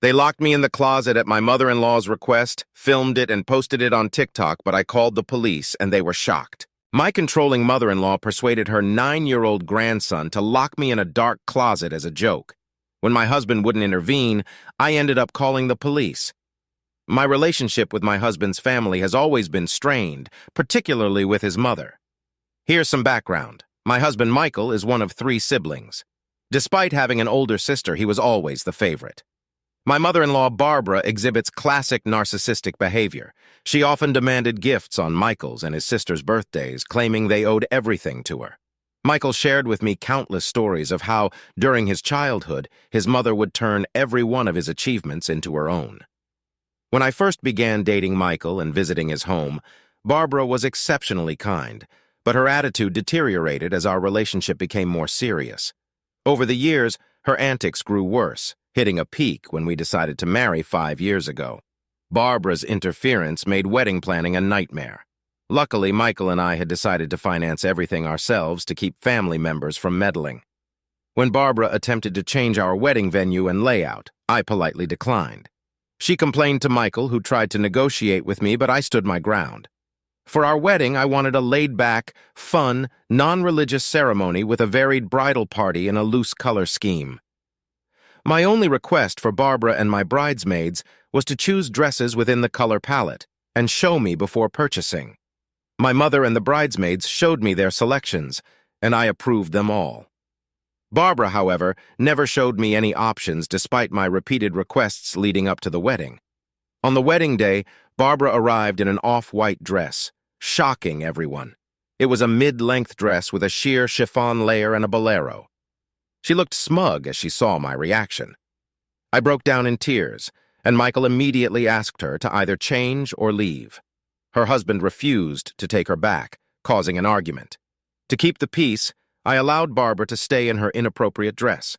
They locked me in the closet at my mother-in-law's request, filmed it, and posted it on TikTok, but I called the police, and they were shocked. My controlling mother-in-law persuaded her 9-year-old grandson to lock me in a dark closet as a joke. When my husband wouldn't intervene, I ended up calling the police. My relationship with my husband's family has always been strained, particularly with his mother. Here's some background. My husband, Michael, is one of 3 siblings. Despite having an older sister, he was always the favorite. My mother-in-law, Barbara, exhibits classic narcissistic behavior. She often demanded gifts on Michael's and his sister's birthdays, claiming they owed everything to her. Michael shared with me countless stories of how, during his childhood, his mother would turn every one of his achievements into her own. When I first began dating Michael and visiting his home, Barbara was exceptionally kind, but her attitude deteriorated as our relationship became more serious. Over the years, her antics grew worse, hitting a peak when we decided to marry 5 years ago. Barbara's interference made wedding planning a nightmare. Luckily, Michael and I had decided to finance everything ourselves to keep family members from meddling. When Barbara attempted to change our wedding venue and layout, I politely declined. She complained to Michael, who tried to negotiate with me, but I stood my ground. For our wedding, I wanted a laid-back, fun, non-religious ceremony with a varied bridal party and a loose color scheme. My only request for Barbara and my bridesmaids was to choose dresses within the color palette and show me before purchasing. My mother and the bridesmaids showed me their selections, and I approved them all. Barbara, however, never showed me any options despite my repeated requests leading up to the wedding. On the wedding day, Barbara arrived in an off-white dress, shocking everyone. It was a mid-length dress with a sheer chiffon layer and a bolero. She looked smug as she saw my reaction. I broke down in tears, and Michael immediately asked her to either change or leave. Her husband refused to take her back, causing an argument. To keep the peace, I allowed Barbara to stay in her inappropriate dress.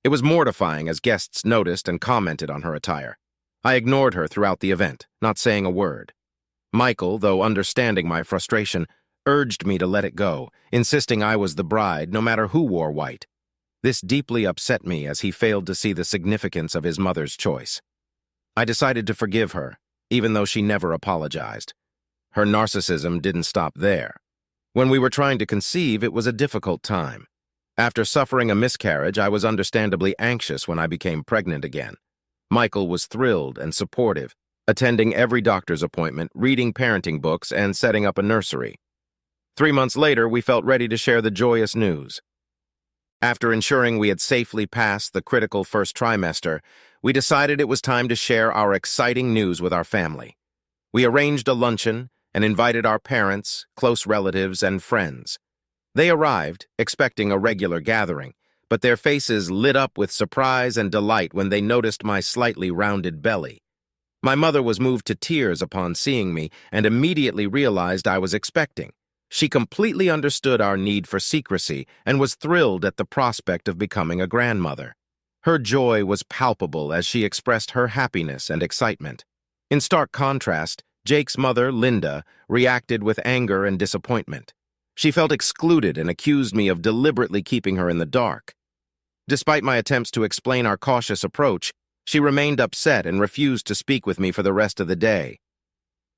It was mortifying as guests noticed and commented on her attire. I ignored her throughout the event, not saying a word. Michael, though understanding my frustration, urged me to let it go, insisting I was the bride no matter who wore white. This deeply upset me as he failed to see the significance of his mother's choice. I decided to forgive her, even though she never apologized. Her narcissism didn't stop there. When we were trying to conceive, it was a difficult time. After suffering a miscarriage, I was understandably anxious when I became pregnant again. Michael was thrilled and supportive, attending every doctor's appointment, reading parenting books, and setting up a nursery. 3 months later, we felt ready to share the joyous news. After ensuring we had safely passed the critical first trimester, we decided it was time to share our exciting news with our family. We arranged a luncheon and invited our parents, close relatives, and friends. They arrived, expecting a regular gathering, but their faces lit up with surprise and delight when they noticed my slightly rounded belly. My mother was moved to tears upon seeing me and immediately realized I was expecting. She completely understood our need for secrecy and was thrilled at the prospect of becoming a grandmother. Her joy was palpable as she expressed her happiness and excitement. In stark contrast, Jake's mother, Linda, reacted with anger and disappointment. She felt excluded and accused me of deliberately keeping her in the dark. Despite my attempts to explain our cautious approach, she remained upset and refused to speak with me for the rest of the day.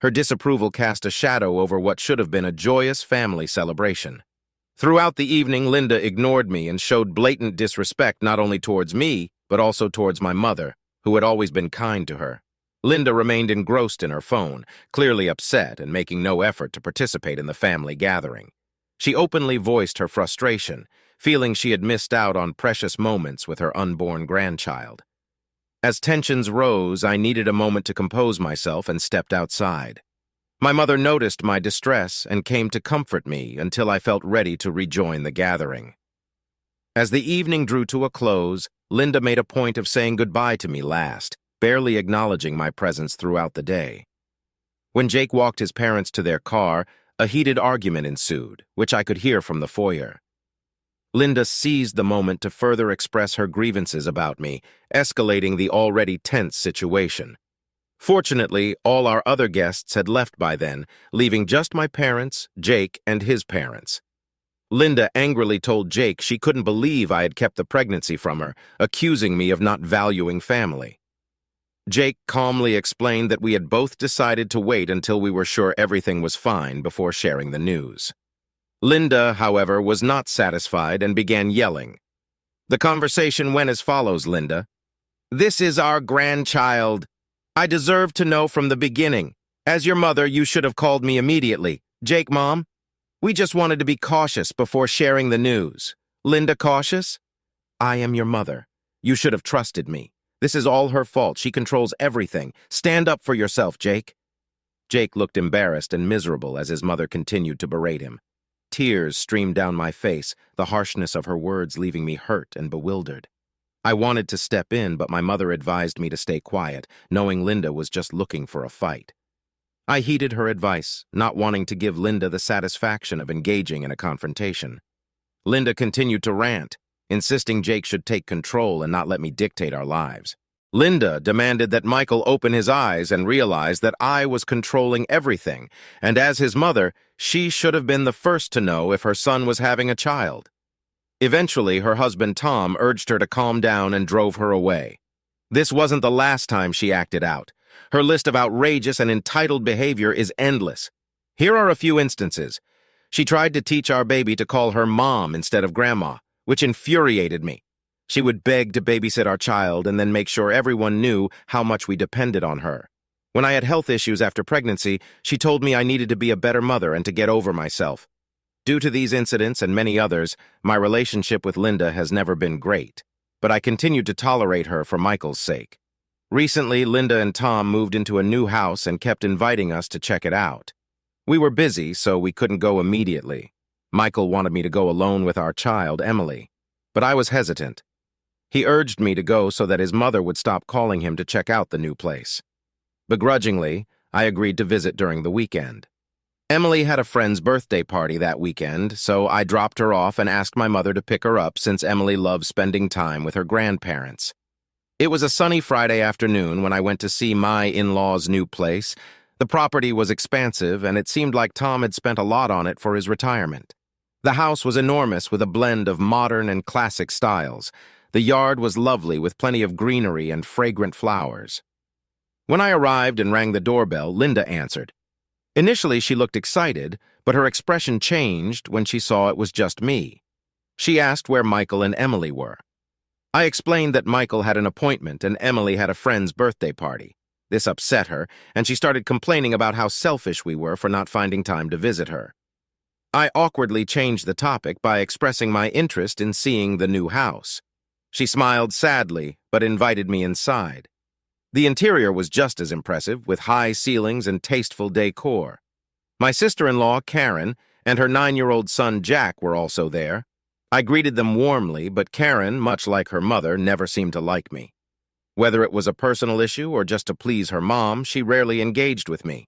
Her disapproval cast a shadow over what should have been a joyous family celebration. Throughout the evening, Linda ignored me and showed blatant disrespect not only towards me, but also towards my mother, who had always been kind to her. Linda remained engrossed in her phone, clearly upset and making no effort to participate in the family gathering. She openly voiced her frustration, feeling she had missed out on precious moments with her unborn grandchild. As tensions rose, I needed a moment to compose myself and stepped outside. My mother noticed my distress and came to comfort me until I felt ready to rejoin the gathering. As the evening drew to a close, Linda made a point of saying goodbye to me last, barely acknowledging my presence throughout the day. When Jake walked his parents to their car, a heated argument ensued, which I could hear from the foyer. Linda seized the moment to further express her grievances about me, escalating the already tense situation. Fortunately, all our other guests had left by then, leaving just my parents, Jake, and his parents. Linda angrily told Jake she couldn't believe I had kept the pregnancy from her, accusing me of not valuing family. Jake calmly explained that we had both decided to wait until we were sure everything was fine before sharing the news. Linda, however, was not satisfied and began yelling. The conversation went as follows, Linda. "This is our grandchild. I deserve to know from the beginning. As your mother, you should have called me immediately. Jake, Mom, we just wanted to be cautious before sharing the news. Linda, cautious? I am your mother. You should have trusted me. This is all her fault. She controls everything. Stand up for yourself, Jake." Jake looked embarrassed and miserable as his mother continued to berate him. Tears streamed down my face, the harshness of her words leaving me hurt and bewildered. I wanted to step in, but my mother advised me to stay quiet, knowing Linda was just looking for a fight. I heeded her advice, not wanting to give Linda the satisfaction of engaging in a confrontation. Linda continued to rant, insisting Jake should take control and not let me dictate our lives. Linda demanded that Michael open his eyes and realize that I was controlling everything, and as his mother, she should have been the first to know if her son was having a child. Eventually, her husband Tom urged her to calm down and drove her away. This wasn't the last time she acted out. Her list of outrageous and entitled behavior is endless. Here are a few instances. She tried to teach our baby to call her mom instead of grandma, which infuriated me. She would beg to babysit our child and then make sure everyone knew how much we depended on her. When I had health issues after pregnancy, she told me I needed to be a better mother and to get over myself. Due to these incidents and many others, my relationship with Linda has never been great, but I continued to tolerate her for Michael's sake. Recently, Linda and Tom moved into a new house and kept inviting us to check it out. We were busy, so we couldn't go immediately. Michael wanted me to go alone with our child, Emily, but I was hesitant. He urged me to go so that his mother would stop calling him to check out the new place. Begrudgingly, I agreed to visit during the weekend. Emily had a friend's birthday party that weekend, so I dropped her off and asked my mother to pick her up since Emily loves spending time with her grandparents. It was a sunny Friday afternoon when I went to see my in-laws' new place. The property was expansive, and it seemed like Tom had spent a lot on it for his retirement. The house was enormous with a blend of modern and classic styles. The yard was lovely with plenty of greenery and fragrant flowers. When I arrived and rang the doorbell, Linda answered. Initially, she looked excited, but her expression changed when she saw it was just me. She asked where Michael and Emily were. I explained that Michael had an appointment and Emily had a friend's birthday party. This upset her, and she started complaining about how selfish we were for not finding time to visit her. I awkwardly changed the topic by expressing my interest in seeing the new house. She smiled sadly, but invited me inside. The interior was just as impressive, with high ceilings and tasteful decor. My sister-in-law, Karen, and her 9-year-old son, Jack, were also there. I greeted them warmly, but Karen, much like her mother, never seemed to like me. Whether it was a personal issue or just to please her mom, she rarely engaged with me.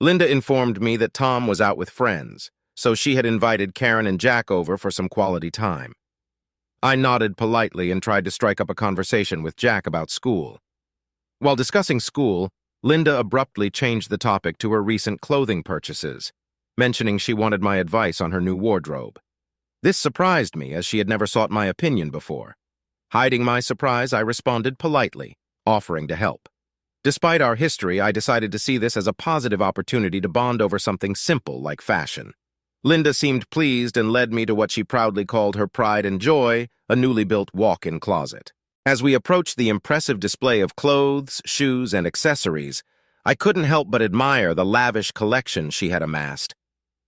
Linda informed me that Tom was out with friends, so she had invited Karen and Jack over for some quality time. I nodded politely and tried to strike up a conversation with Jack about school. While discussing school, Linda abruptly changed the topic to her recent clothing purchases, mentioning she wanted my advice on her new wardrobe. This surprised me, as she had never sought my opinion before. Hiding my surprise, I responded politely, offering to help. Despite our history, I decided to see this as a positive opportunity to bond over something simple like fashion. Linda seemed pleased and led me to what she proudly called her pride and joy, a newly built walk-in closet. As we approached the impressive display of clothes, shoes, and accessories, I couldn't help but admire the lavish collection she had amassed.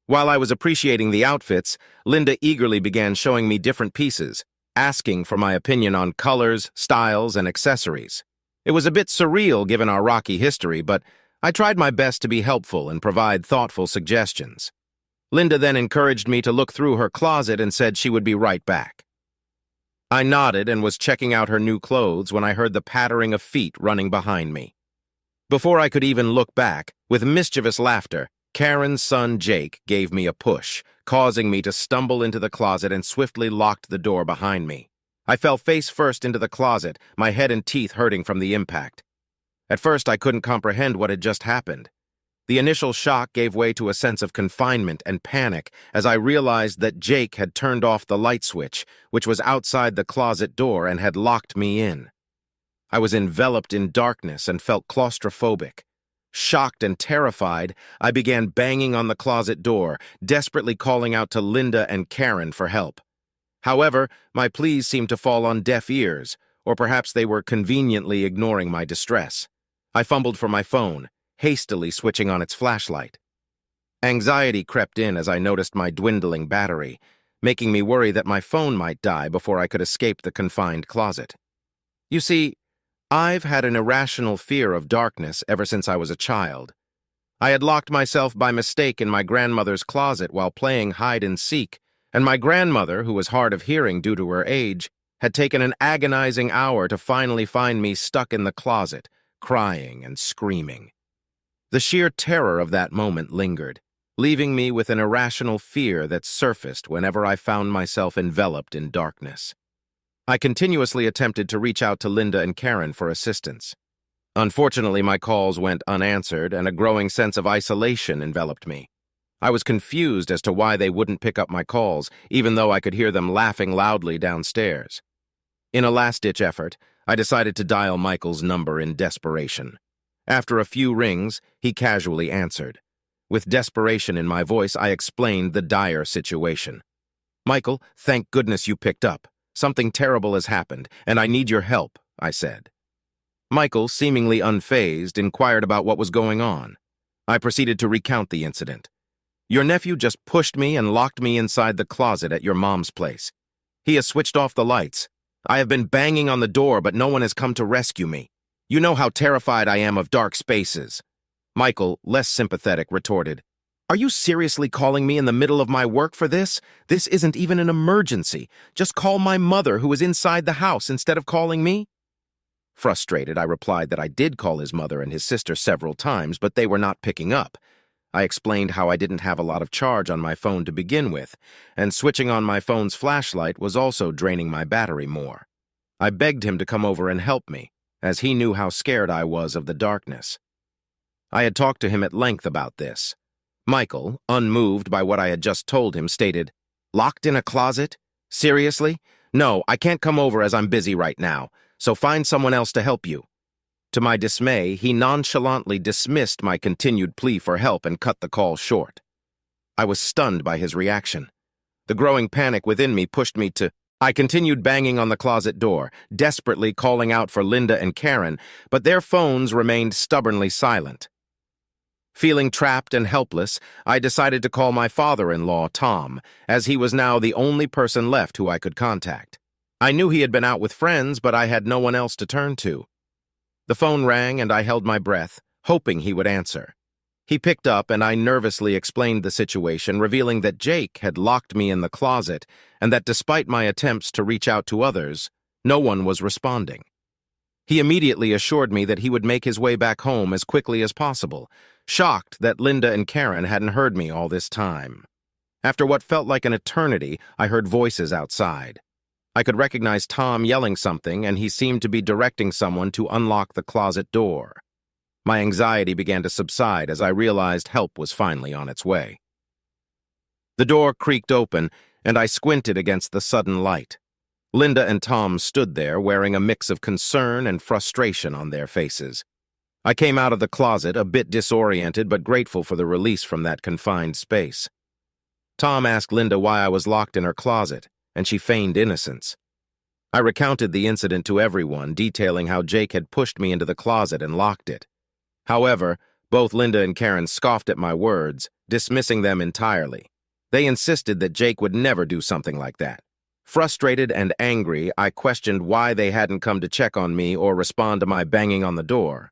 While I was appreciating the outfits, Linda eagerly began showing me different pieces, asking for my opinion on colors, styles, and accessories. It was a bit surreal given our rocky history, but I tried my best to be helpful and provide thoughtful suggestions. Linda then encouraged me to look through her closet and said she would be right back. I nodded and was checking out her new clothes when I heard the pattering of feet running behind me. Before I could even look back, with mischievous laughter, Karen's son Jake gave me a push, causing me to stumble into the closet and swiftly locked the door behind me. I fell face first into the closet, my head and teeth hurting from the impact. At first, I couldn't comprehend what had just happened. The initial shock gave way to a sense of confinement and panic as I realized that Jake had turned off the light switch, which was outside the closet door, and had locked me in. I was enveloped in darkness and felt claustrophobic. Shocked and terrified, I began banging on the closet door, desperately calling out to Linda and Karen for help. However, my pleas seemed to fall on deaf ears, or perhaps they were conveniently ignoring my distress. I fumbled for my phone, hastily switching on its flashlight. Anxiety crept in as I noticed my dwindling battery, making me worry that my phone might die before I could escape the confined closet. You see, I've had an irrational fear of darkness ever since I was a child. I had locked myself by mistake in my grandmother's closet while playing hide-and-seek, and my grandmother, who was hard of hearing due to her age, had taken an agonizing hour to finally find me stuck in the closet, crying and screaming. The sheer terror of that moment lingered, leaving me with an irrational fear that surfaced whenever I found myself enveloped in darkness. I continuously attempted to reach out to Linda and Karen for assistance. Unfortunately, my calls went unanswered, and a growing sense of isolation enveloped me. I was confused as to why they wouldn't pick up my calls, even though I could hear them laughing loudly downstairs. In a last-ditch effort, I decided to dial Michael's number in desperation. After a few rings, he casually answered. With desperation in my voice, I explained the dire situation. "Michael, thank goodness you picked up. Something terrible has happened, and I need your help," I said. Michael, seemingly unfazed, inquired about what was going on. I proceeded to recount the incident. "Your nephew just pushed me and locked me inside the closet at your mom's place. He has switched off the lights. I have been banging on the door, but no one has come to rescue me. You know how terrified I am of dark spaces." Michael, less sympathetic, retorted, "Are you seriously calling me in the middle of my work for this? This isn't even an emergency. Just call my mother, who is inside the house, instead of calling me." Frustrated, I replied that I did call his mother and his sister several times, but they were not picking up. I explained how I didn't have a lot of charge on my phone to begin with, and switching on my phone's flashlight was also draining my battery more. I begged him to come over and help me, as he knew how scared I was of the darkness. I had talked to him at length about this. Michael, unmoved by what I had just told him, stated, "Locked in a closet? Seriously? No, I can't come over as I'm busy right now, so find someone else to help you." To my dismay, he nonchalantly dismissed my continued plea for help and cut the call short. I was stunned by his reaction. The growing panic within me pushed me to... I continued banging on the closet door, desperately calling out for Linda and Karen, but their phones remained stubbornly silent. Feeling trapped and helpless, I decided to call my father-in-law, Tom, as he was now the only person left who I could contact. I knew he had been out with friends, but I had no one else to turn to. The phone rang, and I held my breath, hoping he would answer. He picked up, and I nervously explained the situation, revealing that Jake had locked me in the closet, and that despite my attempts to reach out to others, no one was responding. He immediately assured me that he would make his way back home as quickly as possible, shocked that Linda and Karen hadn't heard me all this time. After what felt like an eternity, I heard voices outside. I could recognize Tom yelling something, and he seemed to be directing someone to unlock the closet door. My anxiety began to subside as I realized help was finally on its way. The door creaked open, and I squinted against the sudden light. Linda and Tom stood there, wearing a mix of concern and frustration on their faces. I came out of the closet, a bit disoriented but grateful for the release from that confined space. Tom asked Linda why I was locked in her closet, and she feigned innocence. I recounted the incident to everyone, detailing how Jake had pushed me into the closet and locked it. However, both Linda and Karen scoffed at my words, dismissing them entirely. They insisted that Jake would never do something like that. Frustrated and angry, I questioned why they hadn't come to check on me or respond to my banging on the door.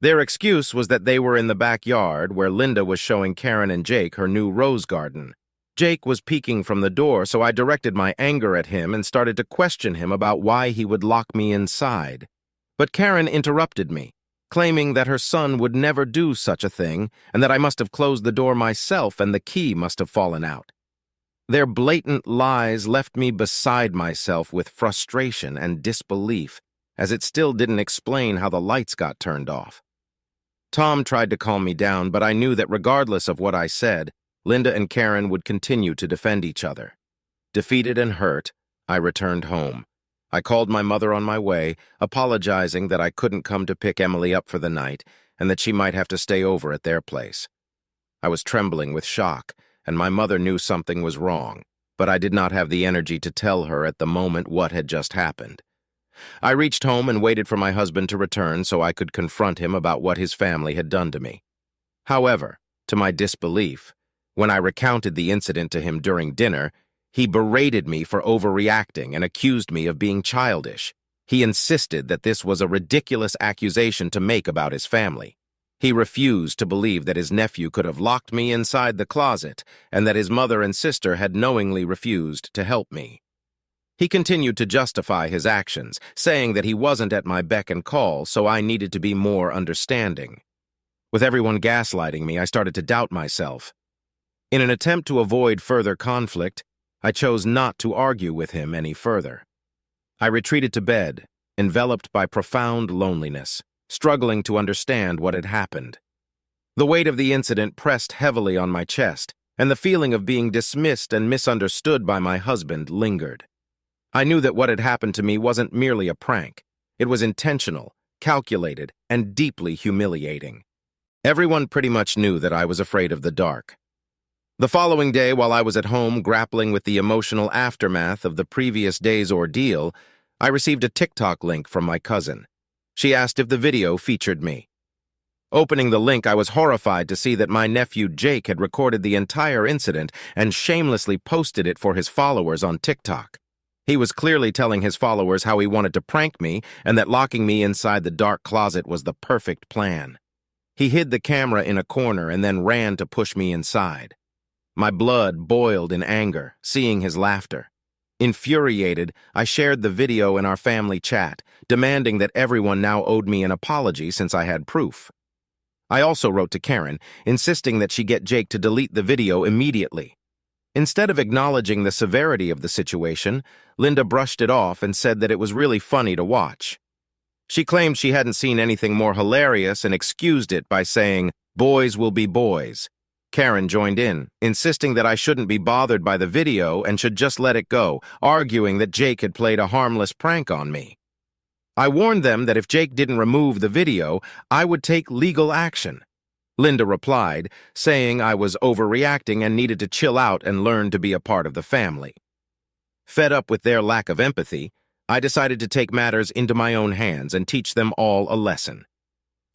Their excuse was that they were in the backyard where Linda was showing Karen and Jake her new rose garden. Jake was peeking from the door, so I directed my anger at him and started to question him about why he would lock me inside. But Karen interrupted me, claiming that her son would never do such a thing and that I must have closed the door myself and the key must have fallen out. Their blatant lies left me beside myself with frustration and disbelief, as it still didn't explain how the lights got turned off. Tom tried to calm me down, but I knew that regardless of what I said, Linda and Karen would continue to defend each other. Defeated and hurt, I returned home. I called my mother on my way, apologizing that I couldn't come to pick Emily up for the night and that she might have to stay over at their place. I was trembling with shock, and my mother knew something was wrong, but I did not have the energy to tell her at the moment what had just happened. I reached home and waited for my husband to return so I could confront him about what his family had done to me. However, to my disbelief, when I recounted the incident to him during dinner, he berated me for overreacting and accused me of being childish. He insisted that this was a ridiculous accusation to make about his family. He refused to believe that his nephew could have locked me inside the closet and that his mother and sister had knowingly refused to help me. He continued to justify his actions, saying that he wasn't at my beck and call, so I needed to be more understanding. With everyone gaslighting me, I started to doubt myself. In an attempt to avoid further conflict, I chose not to argue with him any further. I retreated to bed, enveloped by profound loneliness, struggling to understand what had happened. The weight of the incident pressed heavily on my chest, and the feeling of being dismissed and misunderstood by my husband lingered. I knew that what had happened to me wasn't merely a prank. It was intentional, calculated, and deeply humiliating. Everyone pretty much knew that I was afraid of the dark. The following day, while I was at home grappling with the emotional aftermath of the previous day's ordeal, I received a TikTok link from my cousin. She asked if the video featured me. Opening the link, I was horrified to see that my nephew Jake had recorded the entire incident and shamelessly posted it for his followers on TikTok. He was clearly telling his followers how he wanted to prank me and that locking me inside the dark closet was the perfect plan. He hid the camera in a corner and then ran to push me inside. My blood boiled in anger, seeing his laughter. Infuriated, I shared the video in our family chat, demanding that everyone now owed me an apology since I had proof. I also wrote to Karen, insisting that she get Jake to delete the video immediately. Instead of acknowledging the severity of the situation, Linda brushed it off and said that it was really funny to watch. She claimed she hadn't seen anything more hilarious and excused it by saying, "Boys will be boys." Karen joined in, insisting that I shouldn't be bothered by the video and should just let it go, arguing that Jake had played a harmless prank on me. I warned them that if Jake didn't remove the video, I would take legal action. Linda replied, saying I was overreacting and needed to chill out and learn to be a part of the family. Fed up with their lack of empathy, I decided to take matters into my own hands and teach them all a lesson.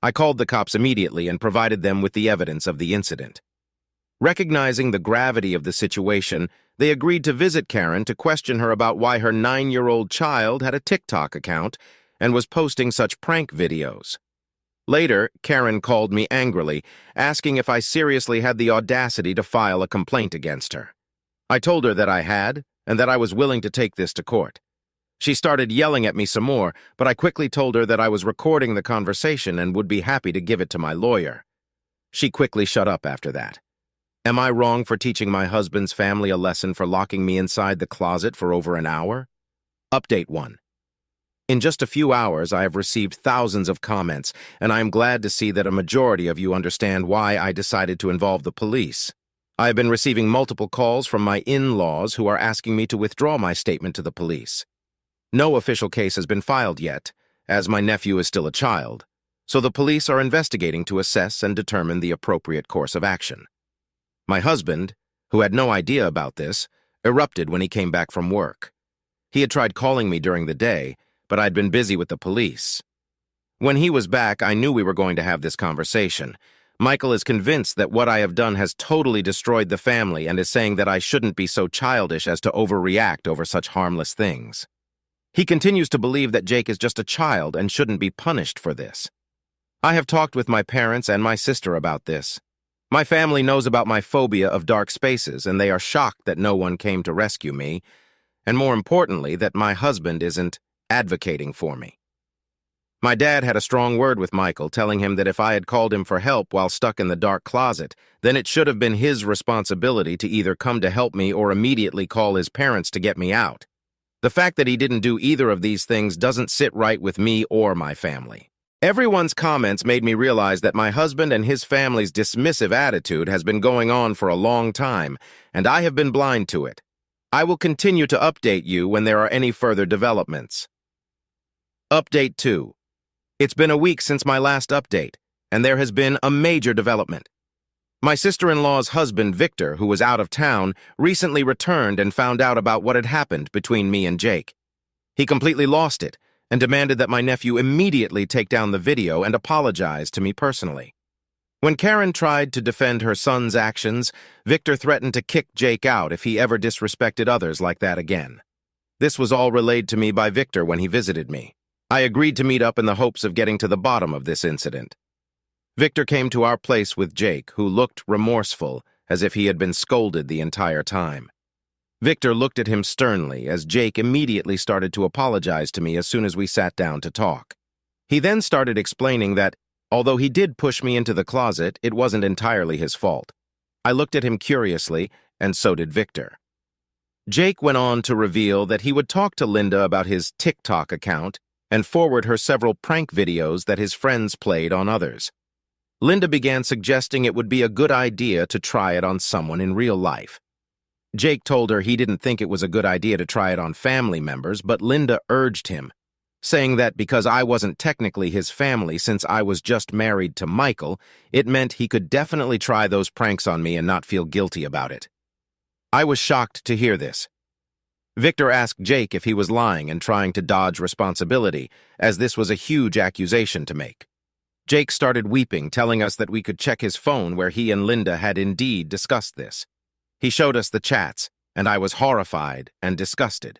I called the cops immediately and provided them with the evidence of the incident. Recognizing the gravity of the situation, they agreed to visit Karen to question her about why her 9-year-old child had a TikTok account and was posting such prank videos. Later, Karen called me angrily, asking if I seriously had the audacity to file a complaint against her. I told her that I had, and that I was willing to take this to court. She started yelling at me some more, but I quickly told her that I was recording the conversation and would be happy to give it to my lawyer. She quickly shut up after that. Am I wrong for teaching my husband's family a lesson for locking me inside the closet for over an hour? Update 1. In just a few hours, I have received thousands of comments, and I am glad to see that a majority of you understand why I decided to involve the police. I have been receiving multiple calls from my in-laws who are asking me to withdraw my statement to the police. No official case has been filed yet, as my nephew is still a child, so the police are investigating to assess and determine the appropriate course of action. My husband, who had no idea about this, erupted when he came back from work. He had tried calling me during the day, but I'd been busy with the police. When he was back, I knew we were going to have this conversation. Michael is convinced that what I have done has totally destroyed the family and is saying that I shouldn't be so childish as to overreact over such harmless things. He continues to believe that Jake is just a child and shouldn't be punished for this. I have talked with my parents and my sister about this. My family knows about my phobia of dark spaces, and they are shocked that no one came to rescue me, and more importantly, that my husband isn't advocating for me. My dad had a strong word with Michael, telling him that if I had called him for help while stuck in the dark closet, then it should have been his responsibility to either come to help me or immediately call his parents to get me out. The fact that he didn't do either of these things doesn't sit right with me or my family. Everyone's comments made me realize that my husband and his family's dismissive attitude has been going on for a long time, and I have been blind to it. I will continue to update you when there are any further developments. Update 2. It's been a week since my last update, and there has been a major development. My sister-in-law's husband, Victor, who was out of town, recently returned and found out about what had happened between me and Jake. He completely lost it and demanded that my nephew immediately take down the video and apologize to me personally. When Karen tried to defend her son's actions, Victor threatened to kick Jake out if he ever disrespected others like that again. This was all relayed to me by Victor when he visited me. I agreed to meet up in the hopes of getting to the bottom of this incident. Victor came to our place with Jake, who looked remorseful, as if he had been scolded the entire time. Victor looked at him sternly as Jake immediately started to apologize to me as soon as we sat down to talk. He then started explaining that, although he did push me into the closet, it wasn't entirely his fault. I looked at him curiously, and so did Victor. Jake went on to reveal that he would talk to Linda about his TikTok account and forward her several prank videos that his friends played on others. Linda began suggesting it would be a good idea to try it on someone in real life. Jake told her he didn't think it was a good idea to try it on family members, but Linda urged him, saying that because I wasn't technically his family since I was just married to Michael, it meant he could definitely try those pranks on me and not feel guilty about it. I was shocked to hear this. Victor asked Jake if he was lying and trying to dodge responsibility, as this was a huge accusation to make. Jake started weeping, telling us that we could check his phone where he and Linda had indeed discussed this. He showed us the chats, and I was horrified and disgusted.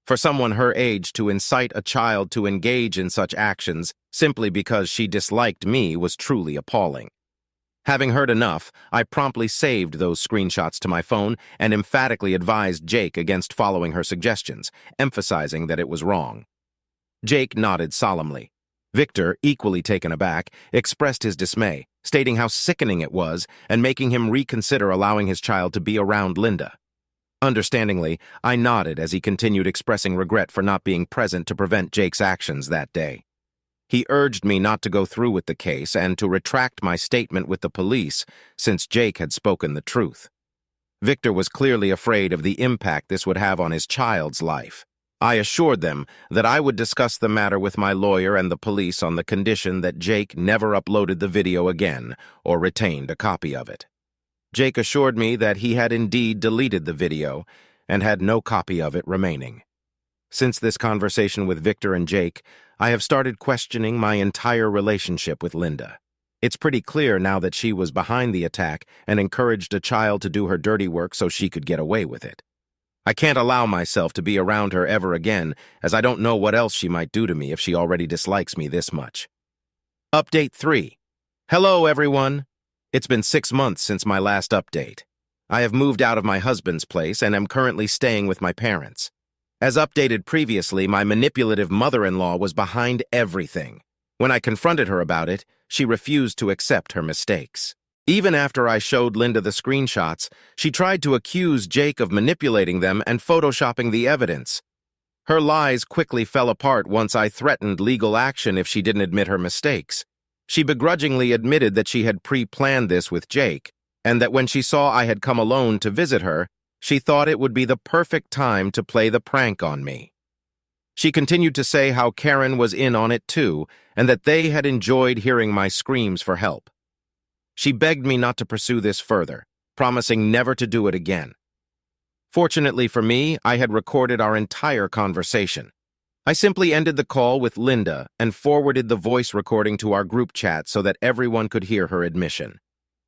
For someone her age to incite a child to engage in such actions simply because she disliked me was truly appalling. Having heard enough, I promptly saved those screenshots to my phone and emphatically advised Jake against following her suggestions, emphasizing that it was wrong. Jake nodded solemnly. Victor, equally taken aback, expressed his dismay, stating how sickening it was and making him reconsider allowing his child to be around Linda. Understandingly, I nodded as he continued expressing regret for not being present to prevent Jake's actions that day. He urged me not to go through with the case and to retract my statement with the police since Jake had spoken the truth. Victor was clearly afraid of the impact this would have on his child's life. I assured them that I would discuss the matter with my lawyer and the police on the condition that Jake never uploaded the video again or retained a copy of it. Jake assured me that he had indeed deleted the video and had no copy of it remaining. Since this conversation with Victor and Jake, I have started questioning my entire relationship with Linda. It's pretty clear now that she was behind the attack and encouraged a child to do her dirty work so she could get away with it. I can't allow myself to be around her ever again, as I don't know what else she might do to me if she already dislikes me this much. Update 3. Hello, everyone. It's been 6 months since my last update. I have moved out of my husband's place and am currently staying with my parents. As updated previously, my manipulative mother-in-law was behind everything. When I confronted her about it, she refused to accept her mistakes. Even after I showed Linda the screenshots, she tried to accuse Jake of manipulating them and photoshopping the evidence. Her lies quickly fell apart once I threatened legal action if she didn't admit her mistakes. She begrudgingly admitted that she had pre-planned this with Jake, and that when she saw I had come alone to visit her, she thought it would be the perfect time to play the prank on me. She continued to say how Karen was in on it too, and that they had enjoyed hearing my screams for help. She begged me not to pursue this further, promising never to do it again. Fortunately for me, I had recorded our entire conversation. I simply ended the call with Linda and forwarded the voice recording to our group chat so that everyone could hear her admission.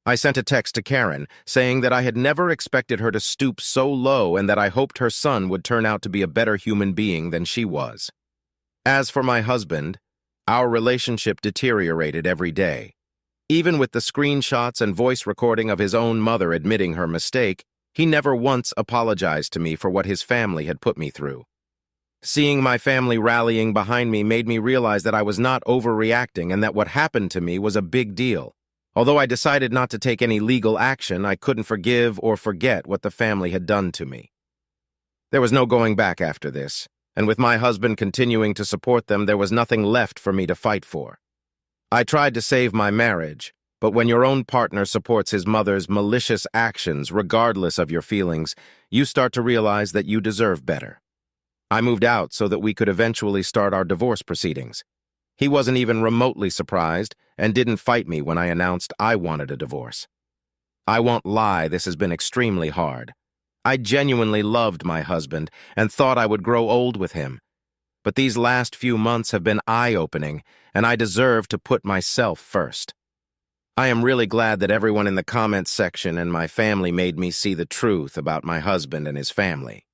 I sent a text to Karen saying that I had never expected her to stoop so low and that I hoped her son would turn out to be a better human being than she was. As for my husband, our relationship deteriorated every day. Even with the screenshots and voice recording of his own mother admitting her mistake, he never once apologized to me for what his family had put me through. Seeing my family rallying behind me made me realize that I was not overreacting and that what happened to me was a big deal. Although I decided not to take any legal action, I couldn't forgive or forget what the family had done to me. There was no going back after this, and with my husband continuing to support them, there was nothing left for me to fight for. I tried to save my marriage, But when your own partner supports his mother's malicious actions, regardless of your feelings, you start to realize that you deserve better. I moved out so that we could eventually start our divorce proceedings. He wasn't even remotely surprised and didn't fight me when I announced I wanted a divorce. I won't lie, this has been extremely hard. I genuinely loved my husband and thought I would grow old with him. But these last few months have been eye-opening, and I deserve to put myself first. I am really glad that everyone in the comments section and my family made me see the truth about my husband and his family.